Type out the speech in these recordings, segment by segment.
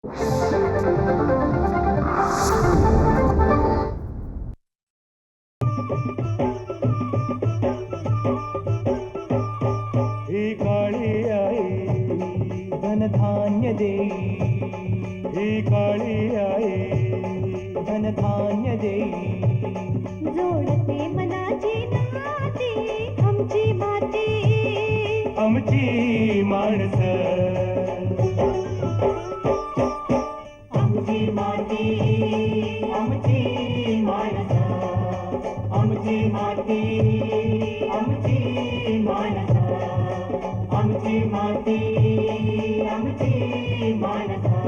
ही काळी आई धनधान्य देई, ही काळी आई धनधान्य देई. जोडते मनाची नाती आमची माती, आमची माणसं, आमची माती, आमची माणसं, आमची माती, आमची माणसं, आमची माती, आमची माणसं,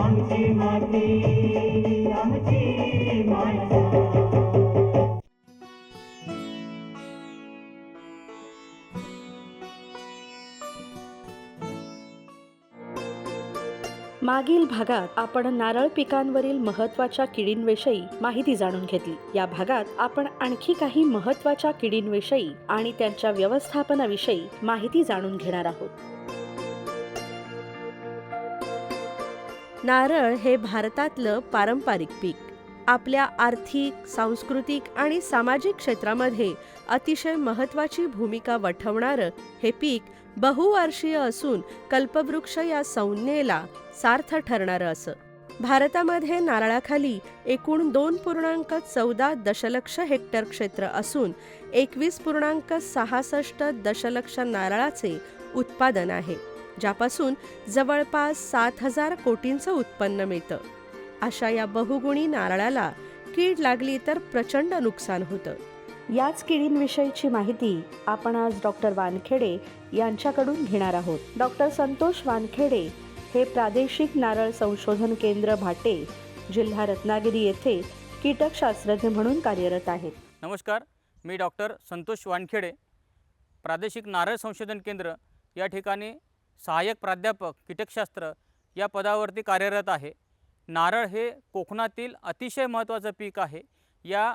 आमची माती, आमची माणसं. मागील भागात आपण नारळ पिकांवरील महत्त्वाच्या किडींविषयी माहिती जाणून घेतली. या भागात आपण आणखी काही महत्त्वाच्या किडींविषयी आणि त्यांच्या व्यवस्थापनाविषयी माहिती जाणून घेणार आहोत. नारळ हे भारतातलं पारंपरिक पीक. आपल्या आर्थिक, सांस्कृतिक आणि सामाजिक क्षेत्रामध्ये अतिशय महत्त्वाची भूमिका वठवणारं हे पीक बहुवार्षीय असून कल्पवृक्ष या संज्ञेला सार्थ ठरणारं असं. भारतामध्ये नारळाखाली एकूण 2.14 दशलक्ष हेक्टर क्षेत्र असून 21.66 दशलक्ष नारळाचे उत्पादन आहे, ज्यापासून जवळपास 7,000 कोटींचं उत्पन्न मिळतं. अशा या बहुगुणी नारळाला कीड लागली तर प्रचंड नुकसान होतं. याच किडींविषयीची माहिती आपण आज डॉक्टर वानखेडे यांच्याकडून घेणार आहोत. डॉक्टर संतोष वानखेडे हे प्रादेशिक नारळ संशोधन केंद्र भाटे, जिल्हा रत्नागिरी येथे कीटकशास्त्रज्ञ म्हणून कार्यरत आहेत. नमस्कार, मी डॉक्टर संतोष वानखेडे, प्रादेशिक नारळ संशोधन केंद्र या ठिकाणी सहाय्यक प्राध्यापक कीटकशास्त्र या पदावरती कार्यरत आहे. नारळ हे कोकणातील अतिशय महत्त्वाचं पीक आहे. या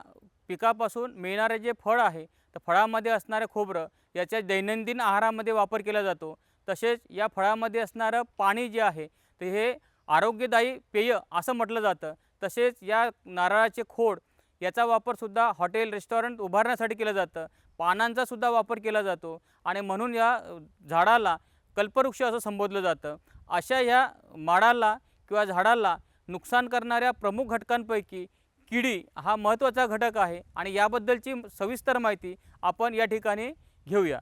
पिकापासून मिळणारे जे फळ आहे, तर फळामध्ये असणारे खोबरं याच्या दैनंदिन आहारामध्ये वापर केला जातो. तसेच या फळामध्ये असणारं पाणी जे आहे ते हे आरोग्यदायी पेय असं म्हटलं जातं. तसेच या नारळाचे खोड याचा वापरसुद्धा हॉटेल, रेस्टॉरंट उभारण्यासाठी केलं जातं. पानांचासुद्धा वापर केला जातो आणि म्हणून या झाडाला कल्पवृक्ष असं संबोधलं जातं. अशा ह्या माडाला किंवा झाडाला नुकसान करणाऱ्या प्रमुख घटकांपैकी किडी हा महत्त्वाचा घटक आहे आणि याबद्दलची सविस्तर माहिती आपण या ठिकाणी घेऊया.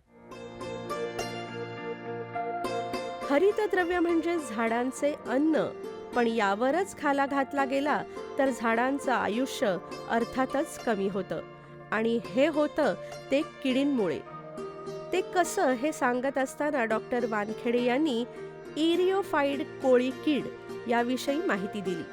हरितद्रव्य म्हणजे झाडांचे अन्न, पण यावरच खाला घातला गेला तर झाडांचं आयुष्य अर्थातच कमी होतं आणि हे होतं ते किडींमुळे. ते कसं हे सांगत असताना डॉक्टर वानखेडे यांनी इरिओफाइड कोळी कीड याविषयी माहिती दिली.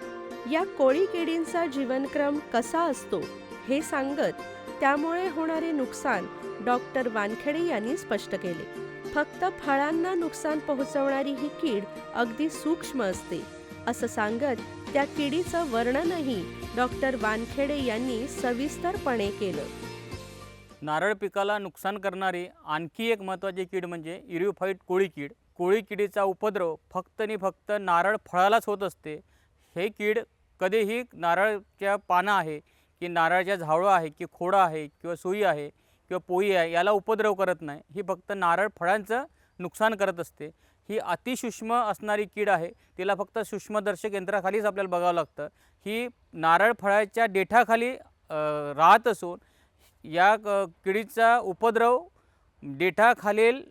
या कोळी किडींचा जीवनक्रम कसा असतो हे सांगत त्यामुळे होणारे नुकसान डॉक्टर वानखेडे यांनी स्पष्ट केले. फक्त फळांना नुकसान पोहोचवणारी ही कीड अगदी सूक्ष्म असते असं सांगत त्या किडीचं वर्णनही डॉक्टर वानखेडे यांनी सविस्तरपणे केलं. नारळ पिकाला नुकसान करणारी आणखी एक महत्त्वाची कीड म्हणजे इरिओफाइड कोळी कीड. कोळी किडीचा उपद्रव फक्त आणि फक्त नारळ फळालाच होत असते. हे कीड कधीही नारळच्या पानं आहे की नारळाच्या झावळं आहे की खोडं आहे किंवा सुई आहे किंवा पोई आहे याला उपद्रव करत नाही. ही फक्त नारळ फळांचं नुकसान करत असते. ही अतिसूक्ष्म असणारी कीड आहे. तिला फक्त सूक्ष्मदर्शक यंत्राखालीच आपल्याला बघावं लागतं. ही नारळ फळाच्या देठाखाली राहत असून या किडीचा उपद्रव देठाखालील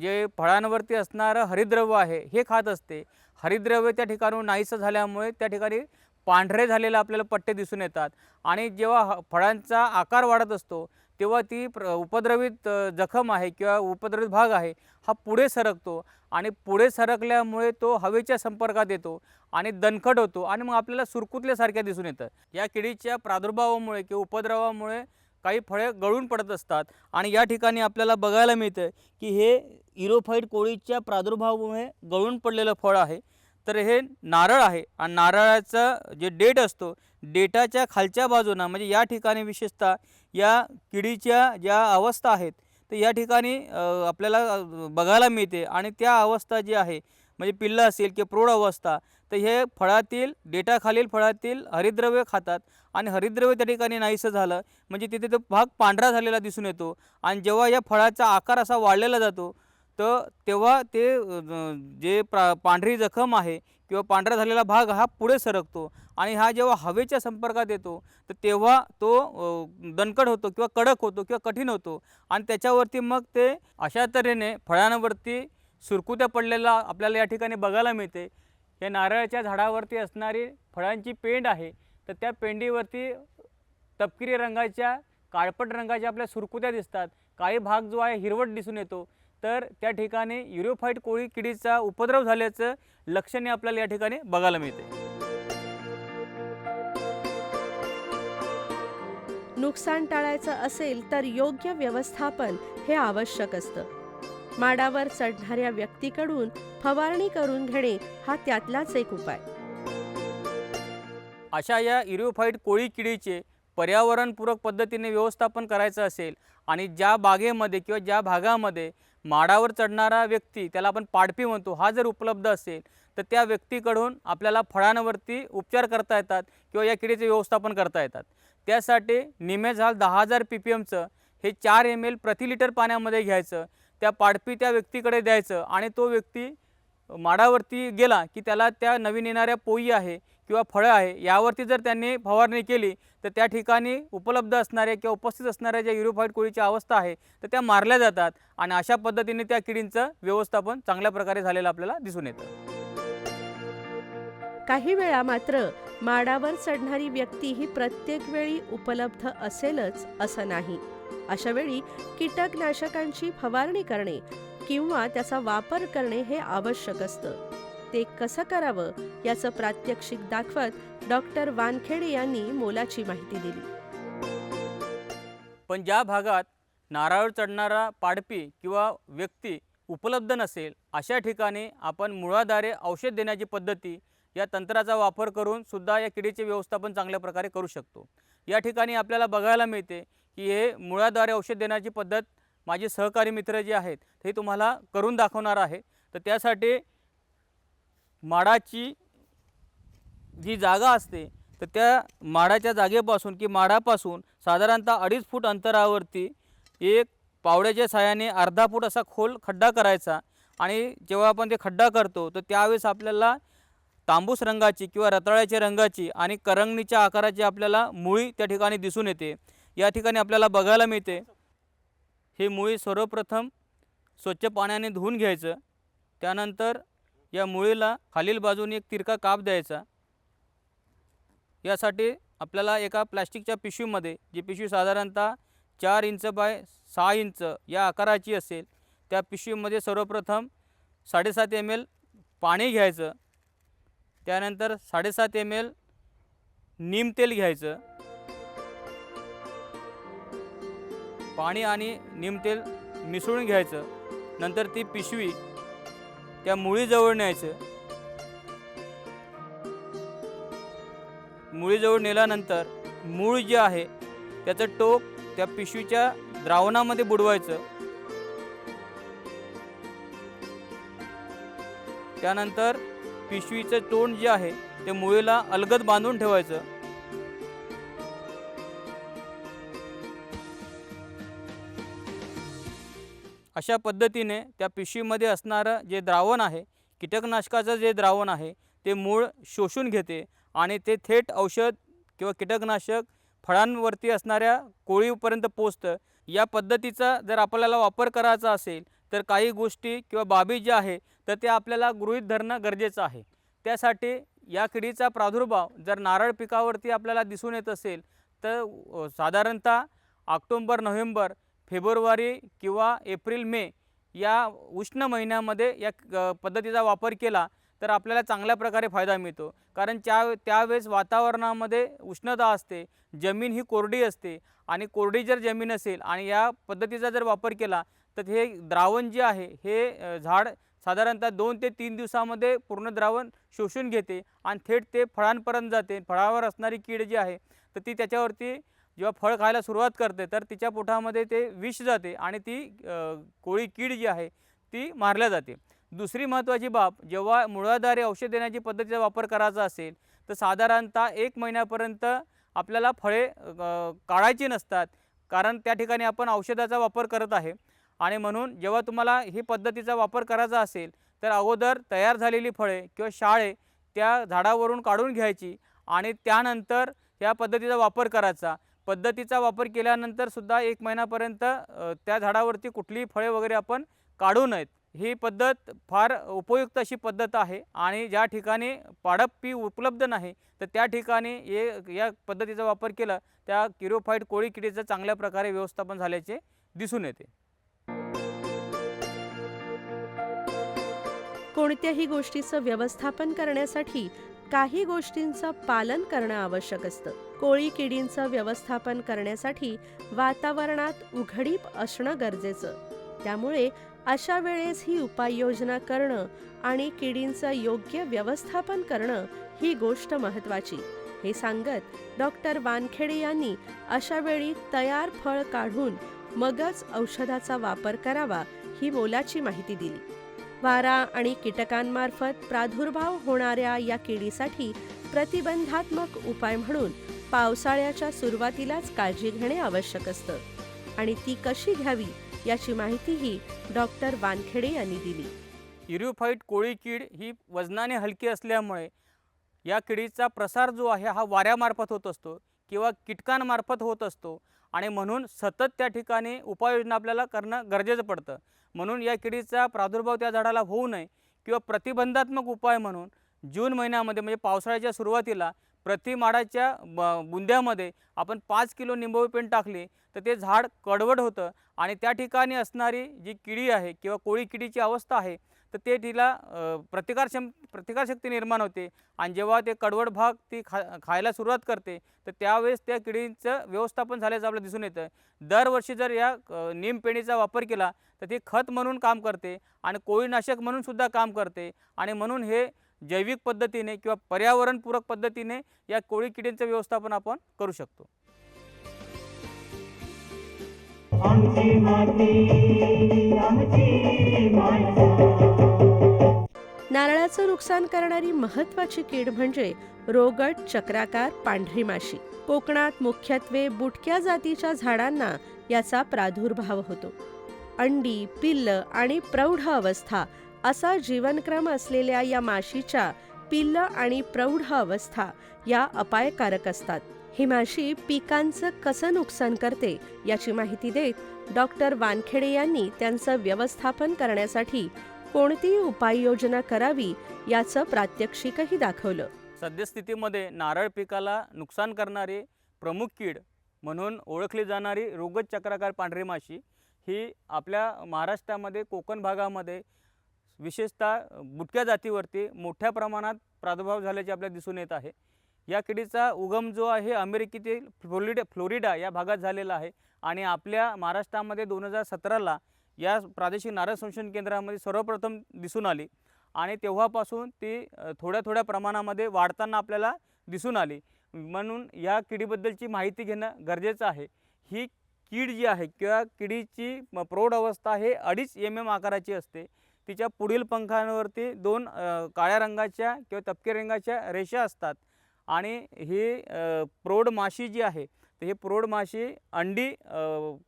जे फळांवरती असणारं हरितद्रव्य आहे हे खात असते. हरितद्रव्य त्या ठिकाणून नाहीसं झाल्यामुळे त्या ठिकाणी पांढरे झालेले आपल्याला पट्टे दिसून येतात आणि जेव्हा फळांचा आकार वाढत असतो तेव्हा ती उपद्रवित जखम आहे किंवा उपद्रवित भाग आहे हा पुढे सरकतो आणि पुढे सरकल्यामुळे तो हवेच्या संपर्कात येतो आणि दणकट होतो आणि मग आपल्याला सुरकुतल्यासारख्या दिसून येतं. या किडीच्या प्रादुर्भावामुळे किंवा उपद्रवामुळे काही फळे गळून पडत असतात आणि या ठिकाणी आपल्याला बघायला मिळतं की हे इरिओफाइड कोळीच्या प्रादुर्भावामुळे गळून पडलेलं फळ आहे. तर हे नारळ आहे आणि नारळाचं जे देठ असतो देठाच्या खालच्या बाजूनं म्हणजे या ठिकाणी विशेषतः या किडीच्या ज्या अवस्था आहेत तर या ठिकाणी आपल्याला बघायला मिळते आणि त्या अवस्था जी आहे म्हणजे पिल्लं असेल किंवा प्रौढ अवस्था तर हे फळातील देठाखालील फळातील हरितद्रव्य खातात आणि हरितद्रव्य त्या ठिकाणी नाहीसं झालं म्हणजे तिथे तो भाग पांढरा झालेला दिसून येतो आणि जेव्हा या फळाचा आकार असा वाढलेला जातो तर तेव्हा ते जे पांढरी जखम आहे किंवा पांढरा झालेला भाग हा पुढे सरकतो आणि हा जेव्हा हवेच्या संपर्कात येतो तर तेव्हा तो दणकट होतो किंवा कडक होतो किंवा कठीण होतो आणि त्याच्यावरती मग ते अशा तऱ्हेने फळांवरती सुरकुत्या पडलेला आपल्याला या ठिकाणी बघायला मिळते. या नारळाच्या झाडावरती असणारी फळांची पेंड आहे तर त्या पेंडीवरती तपकिरी रंगाच्या काळपट रंगाच्या आपल्या सुरकुत्या दिसतात. काही भाग जो आहे हिरवट दिसून येतो. तर त्या ठिकाणी युरिओफाईट कोळी किडीचा उपद्रव झाल्याचं लक्षणे आपल्याला या ठिकाणी बघायला मिळते. नुकसान टाळायचं असेल तर योग्य व्यवस्थापन हे आवश्यक असतं. माडावर चढणाऱ्या व्यक्तीकडून फवारणी करून घेणे हा त्यातलाच एक उपाय. अशा या युरिओफाईट कोळी किडीचे पर्यावरणपूरक पद्धतीने व्यवस्थापन करायचं असेल आणि ज्या बागेमध्ये किंवा ज्या भागामध्ये माडावर चढणारा व्यक्ती त्याला आपण पाडपी म्हणतो हा जर उपलब्ध असेल तर त्या व्यक्तीकडून आपल्याला फळांवरती उपचार करता येतात किंवा या किडीचे व्यवस्थापन करता येतात. त्यासाठी निमेझाल 10,000 ppmचं हे 4 ml प्रति लिटर पाण्यामध्ये घ्यायचं. त्या पाडपी त्या व्यक्तीकडे द्यायचं आणि तो व्यक्ती माडावरती गेला की त्याला त्या नवीन येणाऱ्या पोई आहे किंवा फळं आहे यावरती जर त्यांनी फवारणी केली तर त्या ठिकाणी उपलब्ध असणाऱ्या किंवा उपस्थित असणाऱ्या ज्या युरिओफाईट कोळीची अवस्था आहे तर त्या मारल्या जातात आणि अशा पद्धतीने त्या किडींचं व्यवस्थापन चांगल्या प्रकारे झालेलं आपल्याला दिसून येतं. काही वेळा मात्र माडावर चढणारी व्यक्ती ही प्रत्येक वेळी उपलब्ध असेलच असं नाही. अशा वेळी कीटकनाशकांची फवारणी करणे किंवा त्याचा वापर करणे हे आवश्यक असतं. ते कसं करावं याचं प्रात्यक्षिक दाखवत डॉक्टर वानखेडे यांनी मोलाची माहिती दिली. पण ज्या भागात नारळावर चढणारा पाडपी किंवा व्यक्ती उपलब्ध नसेल अशा ठिकाणी आपण मुळाद्वारे औषध देण्याची पद्धती या तंत्राचा वापर करून सुद्धा या किडीचे व्यवस्थापन चांगल्या प्रकारे करू शकतो. या ठिकाणी आपल्याला बघायला मिळते की हे मुळाद्वारे औषध देण्याची पद्धत माझे सहकारी मित्र जे आहेत ते तुम्हाला करून दाखवणार आहे. तर त्यासाठी माडाची जी जागा असते तर त्या माडाच्या जागेपासून की माडापासून साधारणतः 2.5 फूट अंतरावरती एक पावड्याच्या साहाय्याने अर्धा फूट असा खोल खड्डा करायचा आणि जेव्हा आपण ते खड्डा करतो तर त्यावेळेस आपल्याला तांबूस रंगाची किंवा रताळ्याच्या रंगाची आणि करंगणीच्या आकाराची आपल्याला मुळी त्या ठिकाणी दिसून येते. या ठिकाणी आपल्याला बघायला मिळते हे मुळी सर्वप्रथम स्वच्छ पाण्याने धुवून घ्यायचं. त्यानंतर या मुळीला खालील बाजूने एक तिरका काप द्यायचा. यासाठी आपल्याला एका प्लॅस्टिकच्या पिशवीमध्ये जी पिशवी साधारणतः 4 इंच बाय 6 इंच या आकाराची असेल त्या पिशवीमध्ये सर्वप्रथम 7.5 ml पाणी घ्यायचं. त्यानंतर 7.5 ml नीमतेल घ्यायचं. पाणी आणि नीमतेल मिसळून घ्यायचं. नंतर ती पिशवी त्या मुळीजवळ न्यायचं. मुळीजवळ नेल्यानंतर मूळ जे आहे त्याचं टोक त्या पिशवीच्या द्रावणामध्ये बुडवायचं. त्यानंतर पिशवीचं तोंड जे आहे ते मुळीला अलगद बांधून ठेवायचं. अशा पद्धतीने त्या पिशवीमध्ये असणारं जे द्रावण आहे कीटकनाशकाचं जे द्रावण आहे ते मूळ शोषून घेते आणि ते थेट औषध किंवा कीटकनाशक फळांवरती असणाऱ्या कोळीपर्यंत पोचतं. या पद्धतीचा जर आपल्याला वापर करायचा असेल तर काही गोष्टी किंवा बाबी ज्या आहे तर त्या आपल्याला गृहीत धरणं गरजेचं आहे. त्यासाठी या किडीचा प्रादुर्भाव जर नारळ पिकावरती आपल्याला दिसून येत असेल तर साधारणतः ऑक्टोबर, नोव्हेंबर, फेब्रुवारी किंवा एप्रिल, मे या उष्ण महिन्यामध्ये या पद्धतीचा वापर केला तर आपल्याला चांगल्या प्रकारे फायदा मिळतो. कारण त्यावेळेस वातावरणामध्ये उष्णता असते, जमीन ही कोरडी असते आणि कोरडी जर जमीन असेल आणि या पद्धतीचा जर वापर केला तर हे द्रावण जे आहे हे झाड साधारणतः 2 ते 3 दिवसामध्ये पूर्ण द्रावण शोषून घेते आणि थेट ते फळांपर्यंत जाते. फळावर असणारी कीड जी आहे तर ती त्याच्यावरती जेव्हा फळ खायला सुरुवात करते तर तिच्या पोटामध्ये ते विष जाते आणि ती कोळी कीड जी आहे ती मारल्या जाते. दुसरी महत्त्वाची बाब, जेव्हा मुळाधारी औषध देण्याची पद्धतीचा वापर करायचा असेल तर साधारणतः 1 महिन्यापर्यंत आपल्याला फळे काढायची नसतात, कारण त्या ठिकाणी आपण औषधाचा वापर करत आहे. आणि म्हणून जेव्हा तुम्हाला ही पद्धतीचा वापर करायचा असेल तर अगोदर तयार झालेली फळे किंवा शाळे त्या झाडावरून काढून घ्यायची आणि त्यानंतर या पद्धतीचा वापर करायचा. पद्धतीचा वापर केल्यानंतर सुद्धा 1 महिन्यापर्यंत त्या झाडावरती कुठलीही फळे वगैरे आपण काढू नयेत. ही पद्धत फार उपयुक्त अशी पद्धत आहे आणि ज्या ठिकाणी पाडपी उपलब्ध नाही तर त्या ठिकाणी या पद्धतीचा वापर केला त्या किरोफाईट कोळी किडीचं चांगल्या प्रकारे व्यवस्थापन झाल्याचे दिसून येते. कोणत्याही गोष्टीचं व्यवस्थापन करण्यासाठी काही गोष्टींचं पालन करणं आवश्यक असतं. कोळी किडींचं व्यवस्थापन करण्यासाठी वातावरणात उघडीप असणं गरजेचं. त्यामुळे अशा वेळेस ही उपाययोजना करणं आणि किडींचं योग्य व्यवस्थापन करणं ही गोष्ट महत्त्वाची, हे सांगत डॉक्टर वानखेडे यांनी अशा वेळी तयार फळ काढून मगच औषधाचा वापर करावा ही मोलाची माहिती दिली. वारा आणि कीटकांमार्फत प्रादुर्भाव होणाऱ्या या किडीसाठी प्रतिबंधात्मक उपाय म्हणून पावसाळ्याच्या सुरुवातीलाच काळजी घेणे आवश्यक असतं आणि ती कशी घ्यावी याची माहितीही डॉक्टर वानखेडे यांनी दिली. इरिओफाईट कोळी कीड ही वजनाने हलकी असल्यामुळे या किडीचा प्रसार जो आहे हा वाऱ्यामार्फत होत असतो किंवा कीटकांमार्फत होत असतो आणि म्हणून सतत त्या ठिकाणी उपाययोजना आपल्याला करणं गरजेचं पडतं. म्हणून या किडीचा प्रादुर्भाव त्या झाडाला होऊ नये किंवा प्रतिबंधात्मक उपाय म्हणून जून महिन्यामध्ये म्हणजे पावसाळ्याच्या सुरुवातीला प्रति माडाच्या बुंद्यामध्ये आपण 5 किलो निंबोळी पेंड टाकली तर ते झाड कडवड होतं आणि त्या ठिकाणी असणारी जी किडी आहे किंवा कोळी किडीची अवस्था आहे तर ते तिला प्रतिकारशक्ती निर्माण होते आणि जेव्हा ते कडवड भाग ती खायला सुरुवात करते तर त्यावेळेस त्या किडींचं व्यवस्थापन झाल्याचं आपल्याला दिसून येतं. दरवर्षी जर या नीम पेंडीचा वापर केला तर ती खत म्हणून काम करते आणि कोळीनाशक म्हणून सुद्धा काम करते आणि म्हणून हे जैविक पद्धतीने किंवा पर्यावरणपूरक पद्धतीने या कोळी किडींचं व्यवस्थापन आपण करू शकतो. आमची माती आमची माणसं. नारळाचं नुकसान करणारी महत्त्वाची कीड म्हणजे रोगट चक्राकार पांढरी माशी. कोकणात मुख्यत्वे बुटक्या जातीच्या झाडांना याचा प्रादुर्भाव होतो. अंडी, पिल्ल आणि प्रौढ अवस्था असा जीवनक्रम असलेल्या या माशीच्या पिल्ल आणि प्रौढ अवस्था या अपायकारक असतात. ही माशी पिकांचं कसं नुकसान करते याची माहिती देत डॉक्टर वानखेडे यांनी त्यांचं व्यवस्थापन करण्यासाठी कोणती उपाययोजना करावी याचं प्रात्यक्षिकही दाखवलं. सद्यस्थितीमध्ये नारळ पिकाला नुकसान करणारी प्रमुख कीड म्हणून ओळखली जाणारी रोगट चक्राकार पांढरी माशी ही आपल्या महाराष्ट्रामध्ये कोकण भागामध्ये विशेषतः बुटक्या जातीवरती मोठ्या प्रमाणात प्रादुर्भाव झाल्याचे आपल्याला दिसून येत आहे. या किडीचा उगम जो आहे अमेरिकेतील फ्लोरिडा या भागात झालेला आहे आणि आपल्या महाराष्ट्रामध्ये 2017ला या प्रादेशिक नारळ संशोधन केंद्रामध्ये सर्वप्रथम दिसून आली आणि तेव्हापासून ती थोड्या प्रमाणामध्ये वाढताना आपल्याला दिसून आली. म्हणून या किडीबद्दलची माहिती घेणं गरजेचं आहे. ही कीड जी आहे किंवा किडीची प्रौढ अवस्था हे 2.5 mm आकाराची असते. तिच्या पुढील पंखांवरती 2 काळ्या रंगाच्या किंवा तपकिरी रंगाच्या रेषा असतात आणि ही प्रौढ माशी जी आहे तर ही प्रौढ माशी अंडी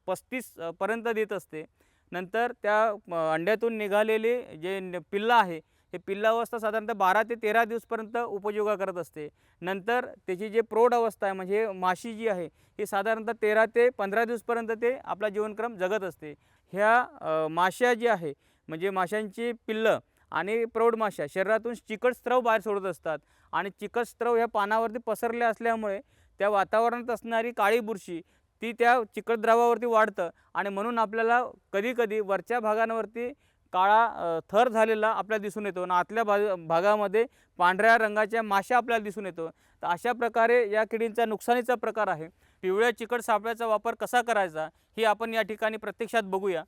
35 पर्यंत देत असते. नंतर त्या अंड्यातून निघालेले जे पिल्लं आहे हे पिल्लावस्था साधारणतः 12 ते 13 दिवसपर्यंत उपयोगा करत असते. नंतर त्याची जे प्रौढ अवस्था आहे म्हणजे माशी जी आहे ही साधारणतः 13 ते 15 दिवसपर्यंत ते आपला जीवनक्रम जगत असते. ह्या माश्या जी आहे म्हणजे माशांची पिल्लं आणि प्रौढ माश्या शरीरातून चिकट स्त्रव बाहेर सोडत असतात आणि चिकट स्त्रव ह्या पानावरती पसरले असल्यामुळे त्या वातावरणात असणारी काळी बुरशी ती त्या चिकट द्रवावरती वाढतं आणि म्हणून आपल्याला कधीकधी वरच्या भागांवरती काळा थर झालेला आपल्याला दिसून येतो आणि आतल्या भागामध्ये पांढऱ्या रंगाच्या माश्या आपल्याला दिसून येतो. तर अशा प्रकारे या किडींचा नुकसानीचा प्रकार आहे. पिवळ्या चिकट सापळ्याचा वापर कसा करायचा हे आपण या ठिकाणी प्रत्यक्षात बघूया.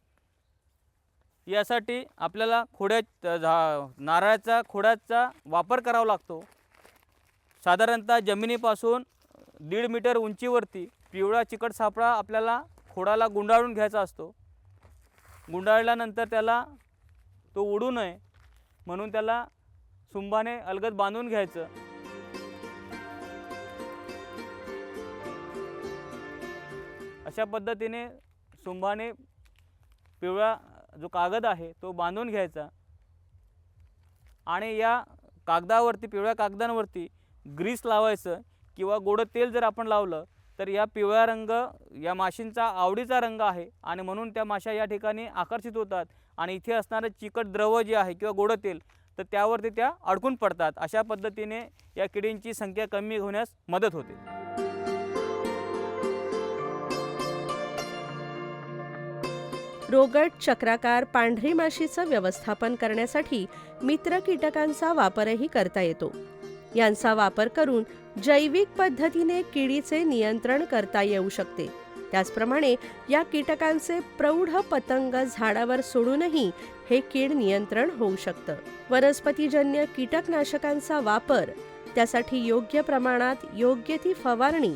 यासाठी आपल्याला नारळाच्या खोडाचा वापर करावा लागतो. साधारणतः जमिनीपासून 1.5 मीटर उंचीवरती पिवळा चिकट सापळा आपल्याला खोडाला गुंडाळून घ्यायचा असतो. गुंडाळल्यानंतर त्याला तो उडू नये म्हणून त्याला सुंभाने अलगद बांधून घ्यायचं. अशा पद्धतीने सुंभाने पिवळा जो कागद आहे तो बांधून घ्यायचा आणि या कागदावरती, पिवळ्या कागदांवरती ग्रीस लावायचं किंवा गोडं तेल जर आपण लावलं तर या पिवळा रंग या माशींचा आवडीचा रंग आहे आणि म्हणून त्या माशा या ठिकाणी आकर्षित होतात आणि इथे असणारं चिकट द्रव जे आहे किंवा गोडं तेल तर त्यावरती त्या अडकून पडतात. अशा पद्धतीने या किडींची संख्या कमी होण्यास मदत होते. रोगट, चक्राकार, पांढरी माशीचं व्यवस्थापन करण्यासाठी मित्र कीटकांचा वापरही करता येतो. यांचा वापर करून जैविक पद्धतीने किडीचे नियंत्रण करता येऊ शकते. त्याचप्रमाणे या कीटकांचे प्रौढ पतंग झाडावर सोडूनही हे कीड नियंत्रण होऊ शकतं. वनस्पतीजन्य कीटकनाशकांचा वापर, त्यासाठी योग्य प्रमाणात योग्य ती फवारणी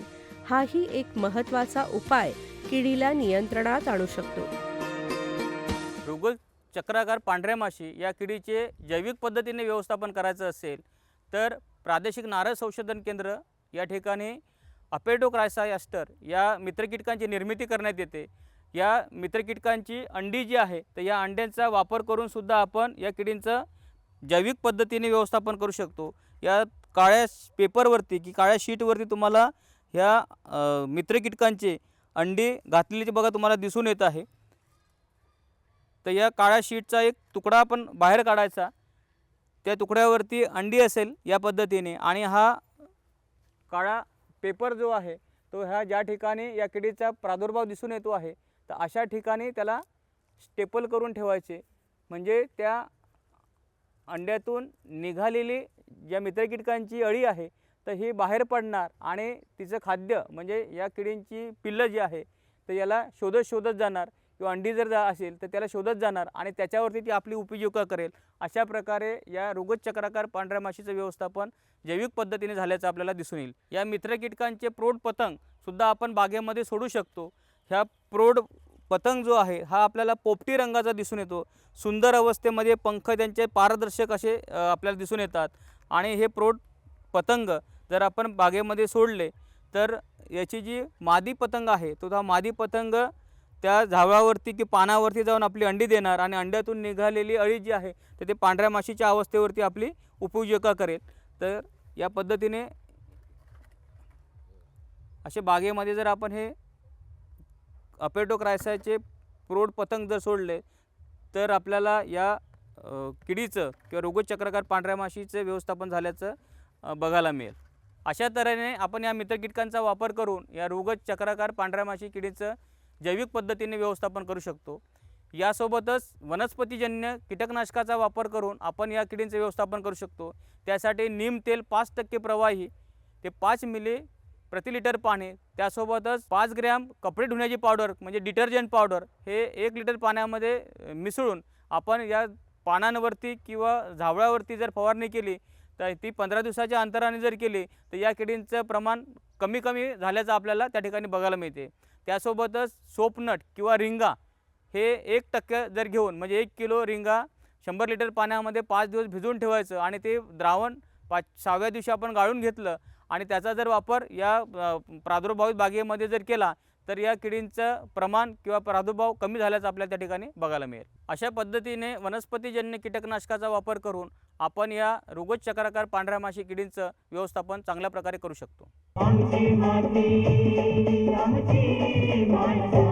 हाही एक महत्त्वाचा उपाय किडीला नियंत्रणात आणू शकतो. रुगल चक्राकार पांढऱ्या माशी या किडीचे जैविक पद्धतीने व्यवस्थापन करायचं असेल तर प्रादेशिक नारळ संशोधन केंद्र या ठिकाणी अपेटोक्रायसा ॲस्टर या मित्रकीटकांची निर्मिती करण्यात येते. या मित्रकीटकांची अंडी जी आहे तर या अंड्यांचा वापर करून सुद्धा आपण या किडींचं जैविक पद्धतीने व्यवस्थापन करू शकतो. या काळ्या पेपरवरती की काळ्या शीटवरती तुम्हाला ह्या मित्रकीटकांचे अंडी घातलेली बघा तुम्हाला दिसून येत आहे. तर या काळ्या शीटचा एक तुकडा आपण बाहेर काढायचा, त्या तुकड्यावरती अंडी असेल या पद्धतीने आणि हा काळा पेपर जो आहे तो ह्या ज्या ठिकाणी या किडीचा प्रादुर्भाव दिसून येतो आहे तर अशा ठिकाणी त्याला स्टेपल करून ठेवायचे. म्हणजे त्या अंड्यातून निघालेली ज्या मित्रकीटकांची अळी आहे तर ही बाहेर पडणार आणि तिचं खाद्य म्हणजे या किडींची पिल्लं जी आहे तर याला शोधत जाणार किंवा अंडी जर असेल तर त्याला शोधत जाणार आणि त्याच्यावरती ती आपली उपजीविका करेल. अशा प्रकारे या रोगट चक्राकार पांढऱ्या माशीचं व्यवस्थापन जैविक पद्धतीने झाल्याचं आपल्याला दिसून येईल. या मित्रकीटकांचे प्रौढ पतंग सुद्धा आपण बागेमध्ये सोडू शकतो. ह्या प्रौढ पतंग जो आहे हा आपल्याला पोपटी रंगाचा दिसून येतो. सुंदर अवस्थेमध्ये पंख त्यांचे पारदर्शक असे आपल्याला दिसून येतात आणि हे प्रौढ पतंग जर आपण बागेमध्ये सोडले तर याची जी मादी पतंग आहे तो हा मादी पतंग त्या झावळावरती की पानावरती जाऊन आपली अंडी देणार आणि अंड्यातून निघालेली अळी जी आहे तर ते पांढऱ्या माशीच्या अवस्थेवरती आपली उपजीविका करेल. तर या पद्धतीने असे बागेमध्ये जर आपण हे अपेटोक्रायसाचे प्रौढ पतंग जर सोडले तर आपल्याला या किडीचं किंवा रोगट चक्राकार पांढऱ्या माशीचं व्यवस्थापन झाल्याचं बघायला मिळेल. अशा तऱ्हेने आपण या मित्रकीटकांचा वापर करून या रोगट चक्राकार पांढऱ्या माशी किडीचं जैविक पद्धतीने व्यवस्थापन करू शकतो. यासोबतच वनस्पतीजन्य कीटकनाशकाचा वापर करून आपण या किडींचे व्यवस्थापन करू शकतो. त्यासाठी नीम तेल 5% प्रवाही ते 5 मिली प्रति लिटर पाणी, त्यासोबतच 5 ग्रॅम कपडे धुण्याची पावडर म्हणजे डिटर्जंट पावडर हे 1 लिटर पाण्यामध्ये मिसळून आपण या पानांवरती किंवा झावळावरती जर फवारणी केली तर ती 15 दिवसाच्या अंतराने जर केली तर या किडींचं प्रमाण कमी झाल्याचं आपल्याला त्या ठिकाणी बघायला मिळते. त्यासोबतच सोपनट किंवा रिंगा हे 1% जर घेऊन म्हणजे 1 किलो रिंगा 100 लिटर पाण्यामध्ये 5 दिवस भिजवून ठेवायचं आणि ते द्रावण 6व्या दिवशी आपण गाळून घेतलं आणि त्याचा जर वापर या प्रादुर्भावित बागेमध्ये जर केला तर या किडींचं प्रमाण किंवा प्रादुर्भाव कमी झाल्याचं आपल्याला त्या ठिकाणी बघायला मिळेल. अशा पद्धतीने वनस्पतीजन्य कीटकनाशकाचा वापर करून आपण या रोगट चक्राकार पांढऱ्या माशी किडींचं व्यवस्थापन चांगल्या प्रकारे करू शकतो. आमची माती आमची माणसं.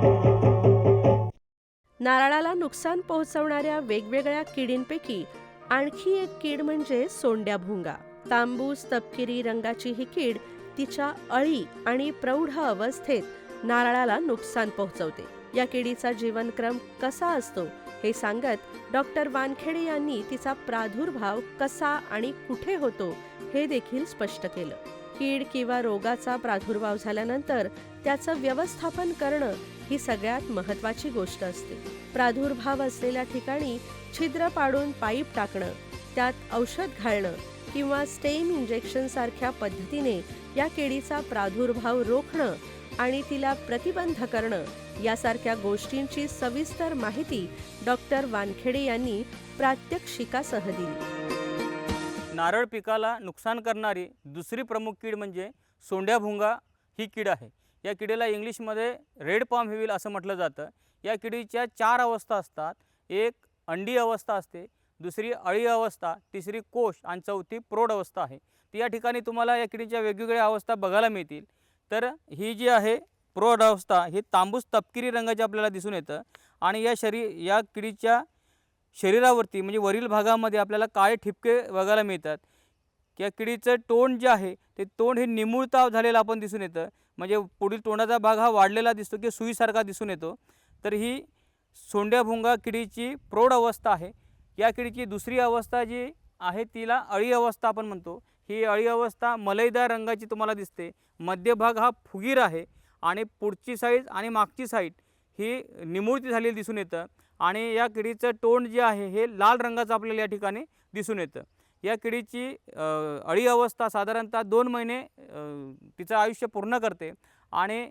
नारळाला नुकसान पोहोचवणाऱ्या वेगवेगळ्या किडींपैकी आणखी एक कीड म्हणजे सोंड्या भुंगा. तांबूस तपकिरी रंगाची ही कीड तिच्या अळी आणि प्रौढ अवस्थेत नारळाला नुकसान पोहोचवते. या किडीचा जीवनक्रम कसा असतो हे सांगत डॉक्टर वानखेडे यांनी तिचा प्रादुर्भाव कसा आणि कुठे होतो हे देखील स्पष्ट केलं. कीड किंवा रोगाचा प्रादुर्भाव झाल्यानंतर त्याचं व्यवस्थापन करणं ही सगळ्यात महत्त्वाची गोष्ट असते. प्रादुर्भाव असलेल्या ठिकाणी छिद्र पाडून पाईप टाकणं, त्यात औषध घालणं, किंवा स्टेम इंजेक्शनसारख्या पद्धतीने या किडीचा प्रादुर्भाव रोखणं आणि तिला प्रतिबंध करणं यासारख्या गोष्टींची सविस्तर माहिती डॉक्टर वानखेडे यांनी प्रात्यक्षिकासह दिली. नारळ पिकाला नुकसान करणारी दुसरी प्रमुख कीड म्हणजे सोंड्याभुंगा ही कीड आहे. या किडीला इंग्लिशमध्ये रेड पाम हिविल असं म्हटलं जातं. या किडीच्या 4 अवस्था असतात. एक अंडी अवस्था असते, दुसरी अळी अवस्था, तिसरी कोश आणि चौथी प्रौढ अवस्था आहे. तर या ठिकाणी तुम्हाला या किडीच्या वेगवेगळ्या अवस्था बघायला मिळतील. तर ही जी आहे प्रौढ अवस्था ही तांबूस तपकिरी रंगाची आपल्याला दिसून येतं आणि या किडीच्या शरीरावरती म्हणजे वरील भागामध्ये आपल्याला काळे ठिपके बघायला मिळतात. या किडीचं तोंड जे आहे ते तोंड हे निमुळता झालेलं आपण दिसून येतं, म्हणजे पुढील तोंडाचा भाग हा वाढलेला दिसतो की सुईसारखा दिसून येतो. तर ही सोंड्याभुंगा किडीची प्रौढ अवस्था आहे. या किडीची दुसरी अवस्था जी आहे तिला अळी अवस्था आपण म्हणतो. ही अळी अवस्था मलईदार रंगाची तुम्हाला दिसते. मध्यभाग हा फुगीर आहे आणि पुढची साईड आणि मागची साईड ही निमुळती झालेली दिसून येतं आणि या किडीचं तोंड जे आहे हे लाल रंगाचं आपल्याला या ठिकाणी दिसून येतं. या किडीची अळी अवस्था साधारणतः 2 महिने तिचं आयुष्य पूर्ण करते आणि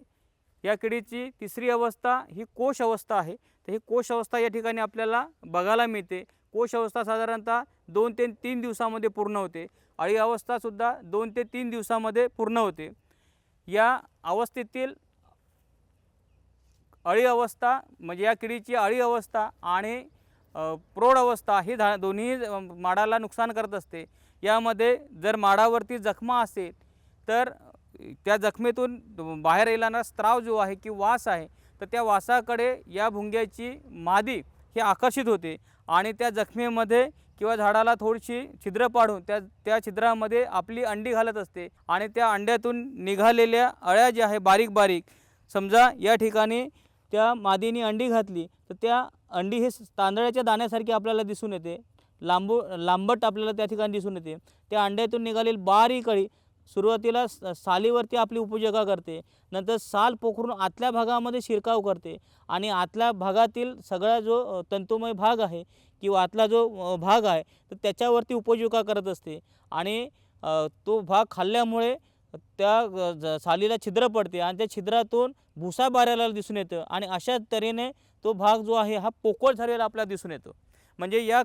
या किडीची तिसरी अवस्था ही कोश अवस्था आहे. तर ही कोश अवस्था या ठिकाणी आपल्याला बघायला मिळते. कोश अवस्था साधारणतः 2 ते 3 दिवसामध्ये पूर्ण होते. अळी अवस्थासुद्धा 2 ते 3 दिवसामध्ये पूर्ण होते. या अवस्थेतील अळी अवस्था म्हणजे या किडीची अळी अवस्था आणि प्रौढ अवस्था ही दोन्ही माडाला नुकसान करत असते. यामध्ये जर माडावरती जखमा असेल तर त्या जखमेतून बाहेर येणारा स्त्राव जो आहे की वास आहे तर त्या वासाकडे या भुंग्याची मादी ही आकर्षित होते आणि त्या जखमेमध्ये किंवा झाडाला थोडीशी छिद्र पाडून त्या छिद्रामध्ये आपली अंडी घालत असते आणि त्या अंड्यातून निघालेल्या अळ्या ज्या आहे बारीक बारीक, समजा या ठिकाणी त्या मादीने अंडी घातली तर त्या अंडी हे तांदळाच्या दाण्यासारखी आपल्याला दिसून येते. लांबट आपल्याला त्या ठिकाणी दिसून येते. त्या अंड्यातून निघालेली बारीक अळी सुरुवातीला सालीवरती आपली उपयोगा करते, नंतर साल पोखरून आतल्या भागामध्ये शिरकाव करते आणि आतल्या भागातील सगळा जो तंतुमय भाग आहे किंवा आतला जो भाग आहे तर त्याच्यावरती उपयोगा करत असते आणि तो भाग खाल्ल्यामुळे त्या सालीला छिद्र पडते आणि त्या छिद्रातून भुसा बाहेर दिसून येतं आणि अशा तऱ्हेने तो भाग जो आहे हा पोकळ झालेला आपल्याला दिसून येतो. म्हणजे या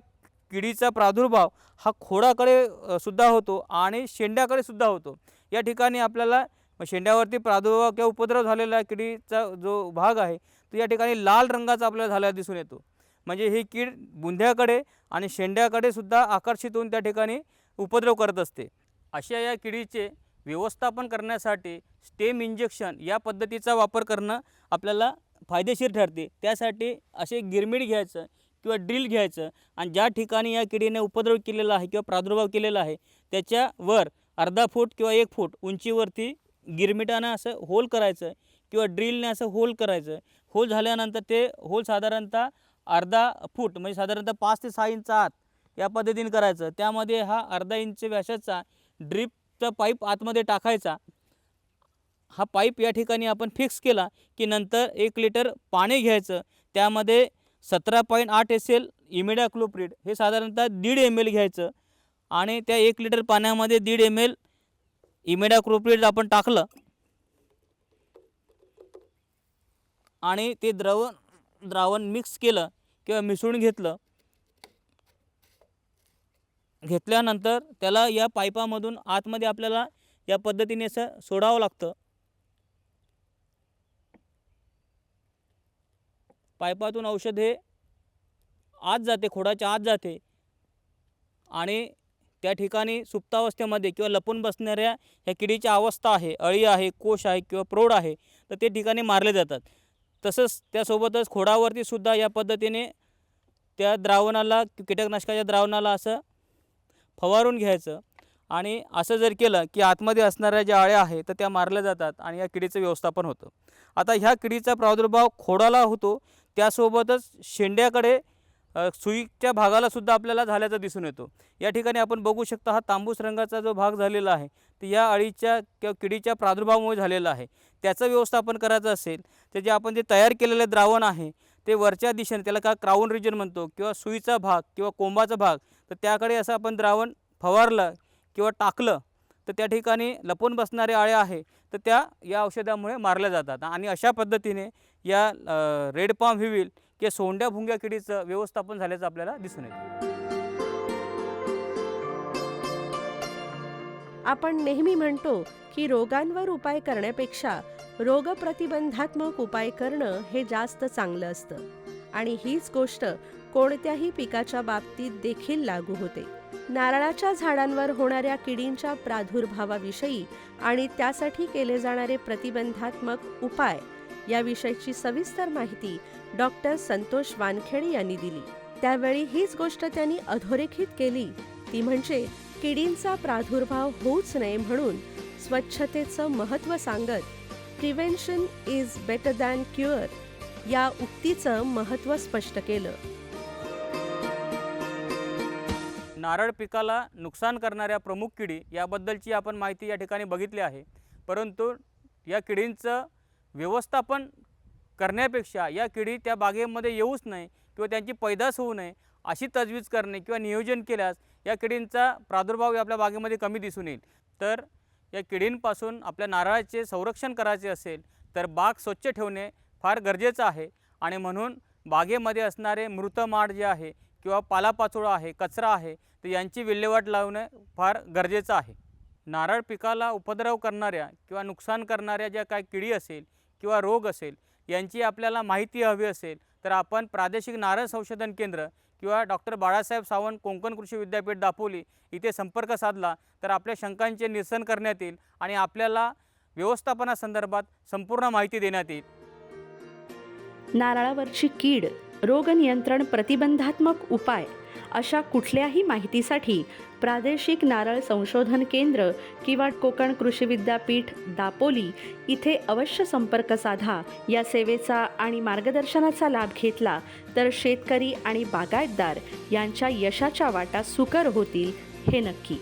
किडीचा प्रादुर्भाव हा खोडाकडे सुद्धा होतो आणि शेंड्याकडे सुद्धा होतो. या ठिकाणी आपल्याला शेंड्यावरती प्रादुर्भाव किंवा उपद्रव झालेला किडीचा जो भाग आहे तो या ठिकाणी लाल रंगाचा आपल्याला झालेला दिसून येतो. म्हणजे ही कीड बुंध्याकडे आणि शेंड्याकडे सुद्धा आकर्षित होऊन त्या ठिकाणी उपद्रव करत असते. अशा या किडीचे व्यवस्थापन करण्यासाठी स्टेम इंजेक्शन या पद्धतीचा वापर करणं आपल्याला फायदेशीर ठरते. त्यासाठी असे गिरमिड घ्यायचं किंवा ड्रिल घ्यायचं आणि ज्या ठिकाणी या किडीने उपद्रव केलेला आहे किंवा प्रादुर्भाव केलेला आहे त्याच्यावर अर्धा फूट किंवा 1 फूट उंचीवरती गिरमिटानं असं होल करायचं किंवा ड्रिलने असं होल करायचं. होल झाल्यानंतर ते होल साधारणतः अर्धा फूट म्हणजे साधारणतः 5 ते 6 इंच आत या पद्धतीने करायचं. त्यामध्ये हा अर्धा इंच व्यासाचा ड्रिपचा पाईप आतमध्ये टाकायचा. हा पाईप या ठिकाणी आपण फिक्स केला की नंतर 1 लिटर पाणी घ्यायचं. त्यामध्ये 17.8 SL इमिडाक्लोप्रिड हे साधारणतः 1.5 ml घ्यायचं आणि त्या 1 लिटर पाण्यामध्ये 1.5 ml इमिडाक्लोप्रिड आपण टाकलं आणि ते द्रावण मिक्स केलं किंवा मिसळून घेतल्यानंतर त्याला या पाईपामधून आतमध्ये आपल्याला या पद्धतीने असं सोडावं लागतं. पाईपातून औषध हे आत जाते, खोडाच्या आत जाते आणि त्या ठिकाणी सुप्तावस्थेमध्ये किंवा लपून बसणाऱ्या ह्या किडीची अवस्था आहे, अळी आहे, कोश आहे किंवा प्रौढ आहे तर ते ठिकाणी मारले जातात. तसंच त्यासोबतच खोडावरती सुद्धा या पद्धतीने त्या द्रावणाला कीटकनाशकाच्या द्रावणाला असं फवारून घ्यायचं आणि असं जर केलं की आतमध्ये असणाऱ्या ज्या अळ्या आहेत तर त्या मारल्या जातात आणि या किडीचं व्यवस्थापन होतं. आता ह्या किडीचा प्रादुर्भाव खोडाला होतो, त्यासोबतच शेंड्याकडे सुईच्या भागाला सुद्धा आपल्याला झाल्याचं दिसून येतो. या ठिकाणी आपण बघू शकता हा तांबूस रंगाचा जो भाग झालेला आहे तर या अळीच्या किंवा किडीच्या प्रादुर्भावामुळे झालेला आहे. त्याचं व्यवस्थापन करायचं असेल तर जे आपण जे तयार केलेलं द्रावण आहे ते वरच्या दिशेने त्याला का क्राउन रिजन म्हणतो किंवा सुईचा भाग किंवा कोंबाचा भाग तर त्याकडे असं आपण द्रावण फवारलं किंवा टाकलं तर त्या ठिकाणी लपून बसणारे अळ्या आहे तर त्या या औषधामुळे मारल्या जातात आणि अशा पद्धतीने या रेड पाम व्हिविल किंवा सोंड्या भुंग्या किडीचं व्यवस्थापन झाल्याचं आपल्याला दिसून येतं. आपण नेहमी म्हणतो की रोगांवर उपाय करण्यापेक्षा रोगप्रतिबंधात्मक उपाय करणं हे जास्त चांगलं असतं आणि हीच गोष्ट कोणत्याही पिकाच्या बाबतीत देखील लागू होते. नारळाच्या झाडांवर होणाऱ्या किडींच्या प्रादुर्भावाविषयी आणि त्यासाठी केले जाणारे प्रतिबंधात्मक उपाय याविषयीची सविस्तर माहिती डॉक्टर संतोष वानखेडे यांनी दिली. त्यावेळी हीच गोष्ट त्यांनी अधोरेखित केली, ती म्हणजे किडींचा प्रादुर्भाव होऊच नये म्हणून स्वच्छतेचं महत्त्व सांगत prevention is better than cure या उक्तीचं महत्त्व स्पष्ट केलं. नारळ पिकाला नुकसान करणाऱ्या प्रमुख किडी याबद्दलची आपण माहिती या ठिकाणी बघितली आहे, परंतु या किडींचं व्यवस्थापन करण्यापेक्षा या किडी त्या बागेमध्ये येऊच नये किंवा त्यांची पैदास होऊ नये अशी तजवीज करणे किंवा नियोजन केल्यास या किडींचा प्रादुर्भाव आपल्या बागेमध्ये कमी दिसून येईल. तर या किडींपासून आपल्या नारळाचे संरक्षण करायचे असेल तर बाग स्वच्छ ठेवणे फार गरजेचं आहे आणि म्हणून बागेमध्ये असणारे मृत माड जे आहे किंवा पालापाचोळा आहे, कचरा आहे, तर यांची विल्हेवाट लावणे फार गरजेचं आहे. नारळ पिकाला उपद्रव करणाऱ्या किंवा नुकसान करणाऱ्या ज्या काही किडी असेल किंवा रोग असेल यांची आपल्याला माहिती हवी असेल तर आपण प्रादेशिक नारळ संशोधन केंद्र किंवा डॉक्टर बाळासाहेब सावंत कोकण कृषी विद्यापीठ दापोली इथे संपर्क साधला तर आपल्या शंकांचे निरसन करण्यात येईल आणि आपल्याला व्यवस्थापनासंदर्भात संपूर्ण माहिती देण्यात येईल. नारळावरची कीड, रोग नियंत्रण, प्रतिबंधात्मक उपाय अशा कुठल्याही माहितीसाठी प्रादेशिक नारळ संशोधन केंद्र किंवा कोकण कृषी विद्यापीठ दापोली इथे अवश्य संपर्क साधा. या सेवेचा आणि मार्गदर्शनाचा लाभ घेतला तर शेतकरी आणि बागायतदार यांच्या यशाच्या वाटा सुकर होतील हे नक्की.